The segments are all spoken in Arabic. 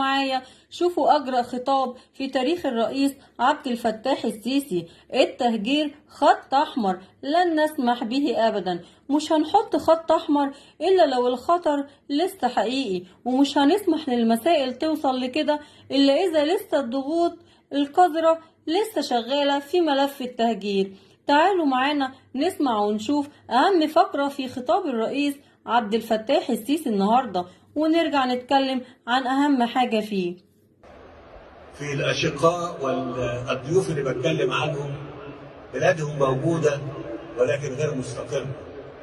معايا شوفوا أجرأ خطاب في تاريخ الرئيس عبد الفتاح السيسي: التهجير خط أحمر لن نسمح به أبدا، مش هنحط خط أحمر إلا لو الخطر لسه حقيقي، ومش هنسمح للمسائل توصل لكده إلا إذا لسه الضغوط القذرة لسه شغالة في ملف التهجير. تعالوا معانا نسمع ونشوف أهم فقرة في خطاب الرئيس عبد الفتاح السيسي النهاردة، ونرجع نتكلم عن أهم حاجة فيه. في الأشقاء والضيوف اللي بتكلم عنهم بلادهم موجودة ولكن غير مستقرة،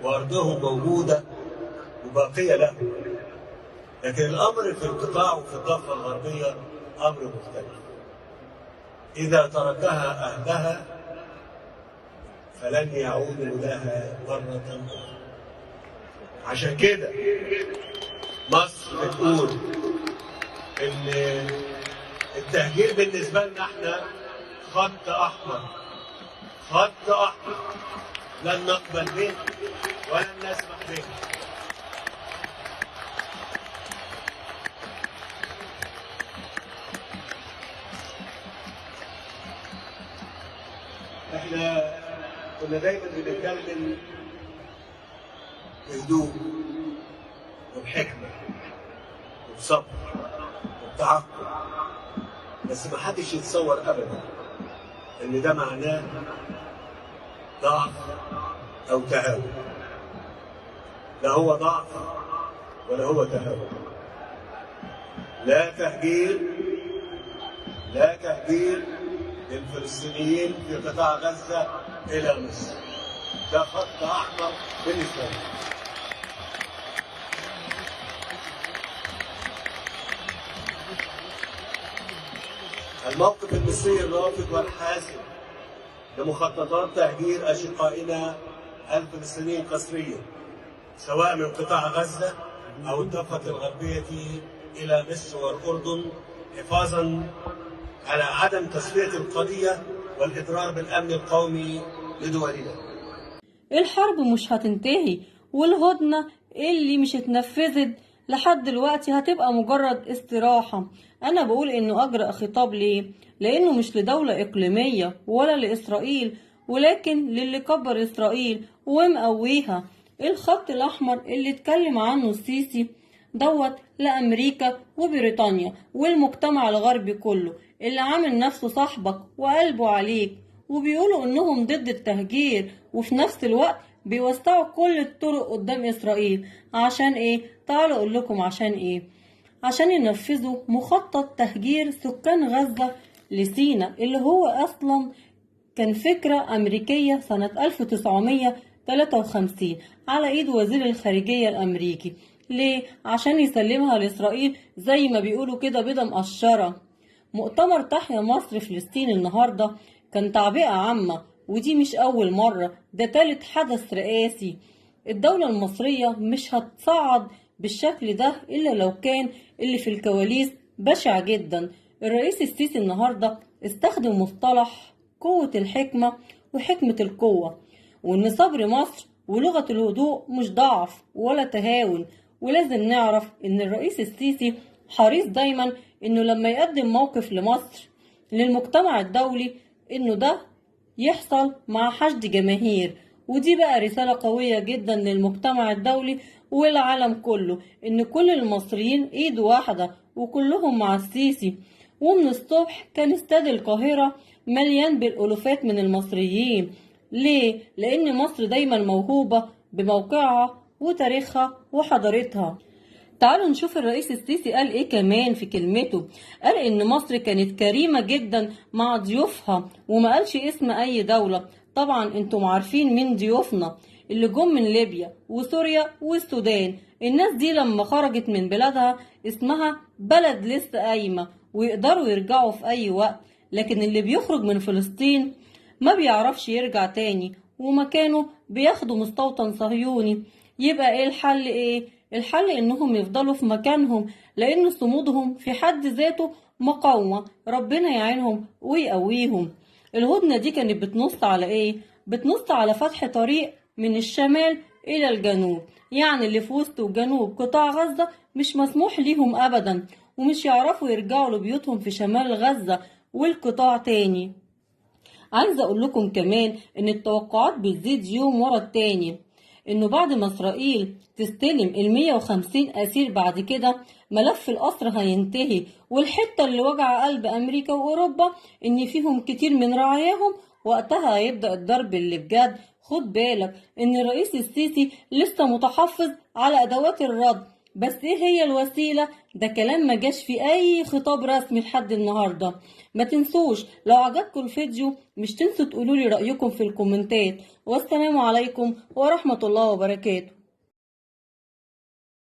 وأرضهم موجودة وباقية لهم، لكن الأمر في القطاع وفي الضفة الغربية أمر مختلف. إذا تركها أهلها فلن يعودوا لها مرة أخرى. عشان كده مصر بتقول إن التهجير بالنسبة لنا احنا خط أحمر، خط أحمر لن نقبل به ولن نسمح به. احنا كنا دايما بنتكلم بهدوء وبحكمة وبصبر وبتعقل، بس ما حدش يتصور ابدا ان ده معناه ضعف او تهاون. لا هو ضعف ولا هو تهاون. لا تهجير، لا تهجير للفلسطينيين في قطاع غزة إلى مصر. ده خط أحمر بالنسبة لنا. الموقف المصري الرافض والحاسم لمخططات تهجير أشقائنا الفلسطينيين قسريا، سواء من قطاع غزة أو الضفة الغربية إلى مصر والأردن، حفاظا على عدم تسوية القضية والإضرار بالأمن القومي لدولنا. الحرب مش هتنتهي، والهدنة اللي مش اتنفذت لحد دلوقتي هتبقى مجرد استراحة. أنا بقول إنه أجرأ خطاب ليه؟ لأنه مش لدولة إقليمية ولا لإسرائيل، ولكن للي كبر إسرائيل ومقويها. الخط الأحمر اللي اتكلم عنه السيسي دوت لأمريكا وبريطانيا والمجتمع الغربي كله، اللي عامل نفسه صاحبك وقلبه عليك، وبيقولوا انهم ضد التهجير، وفي نفس الوقت بيوسعوا كل الطرق قدام اسرائيل. عشان ايه؟ تعالوا اقول لكم عشان ايه. عشان ينفذوا مخطط تهجير سكان غزة لسيناء، اللي هو اصلا كان فكرة امريكية سنة 1953 على ايد وزير الخارجية الامريكي. ليه؟ عشان يسلمها لاسرائيل زي ما بيقولوا كده بيضة مقشرة. مؤتمر تحيا مصر فلسطين النهاردة كان تعبئة عامة، ودي مش أول مرة، ده تالت حدث رئاسي. الدولة المصرية مش هتصعد بالشكل ده إلا لو كان اللي في الكواليس بشع جدا. الرئيس السيسي النهاردة استخدم مصطلح قوة الحكمة وحكمة القوة، وإن صبر مصر ولغة الهدوء مش ضعف ولا تهاون. ولازم نعرف إن الرئيس السيسي حريص دايما إنه لما يقدم موقف لمصر للمجتمع الدولي إنه ده يحصل مع حشد جماهير. ودي بقى رسالة قوية جدا للمجتمع الدولي والعالم كله، إن كل المصريين إيد واحدة وكلهم مع السيسي. ومن الصبح كان استاد القاهرة مليان بالألوفات من المصريين. ليه؟ لأن مصر دايما موهوبة بموقعها وتاريخها وحضارتها. تعالوا نشوف الرئيس السيسي قال ايه كمان في كلمته. قال ان مصر كانت كريمة جدا مع ضيوفها، وما قالش اسم اي دولة. طبعا انتم عارفين مين ضيوفنا اللي جم من ليبيا وسوريا والسودان. الناس دي لما خرجت من بلادها اسمها بلد لسه قايمة ويقدروا يرجعوا في اي وقت، لكن اللي بيخرج من فلسطين ما بيعرفش يرجع تاني، ومكانه بياخدوا مستوطن صهيوني. يبقى ايه الحل؟ ايه الحل؟ انهم يفضلوا في مكانهم، لان صمودهم في حد ذاته مقاومة. ربنا يعينهم ويقويهم. الهدنة دي كانت بتنص على ايه؟ بتنص على فتح طريق من الشمال الى الجنوب، يعني اللي في وسط وجنوب قطاع غزة مش مسموح ليهم ابدا، ومش يعرفوا يرجعوا لبيوتهم في شمال غزة والقطاع تاني. عايزة أقول لكم كمان إن التوقعات بتزيد يوم ورا التاني، إنه بعد ما إسرائيل تستلم 150 أسير بعد كده ملف الأسر هينتهي، والحتة اللي وجع قلب أمريكا وأوروبا إن فيهم كتير من رعاياهم، وقتها هيبدأ الضرب اللي بجد. خد بالك إن الرئيس السيسي لسه متحفظ على أدوات الرد، بس ايه هي الوسيلة؟ ده كلام ما جاش في اي خطاب رسمي لحد النهاردة. ما تنسوش لو عجبكم الفيديو مش تنسوا تقولوا لي رأيكم في الكومنتات، والسلام عليكم ورحمة الله وبركاته.